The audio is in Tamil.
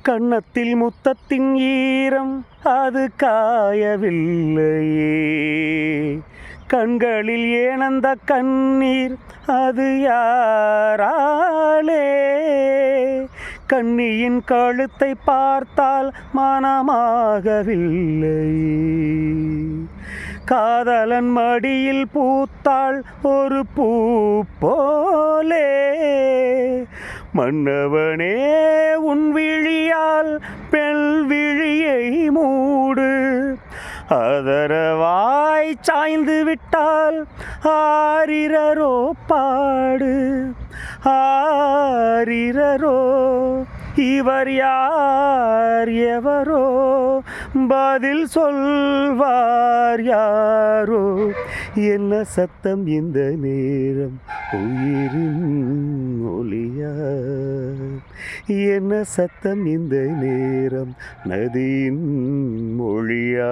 கன்னத்தில் முத்தத்தின் ஈரம் அது காயவில்லையே. கண்களில் ஏனந்த கண்ணீர் அது யாராலே? கண்ணியின் கழுத்தை பார்த்தால் மனமாகவில்லையே. காதலன் மடியில் பூத்தாள் ஒரு பூ போலே. மன்னவனே உன் விழியால் பெண் விழியை மூடு. அதரவாய் சாய்ந்து விட்டால் ஆரிரரோ பாடு. ஆரிரரோ இவர் யார் எவரோ பதில் சொல்வார் யாரோ. என்ன சத்தம் இந்த நேரம் உயிரின் ஒலியா? என்ன சத்தம் இந்த நேரம் நதியின் மொழியா?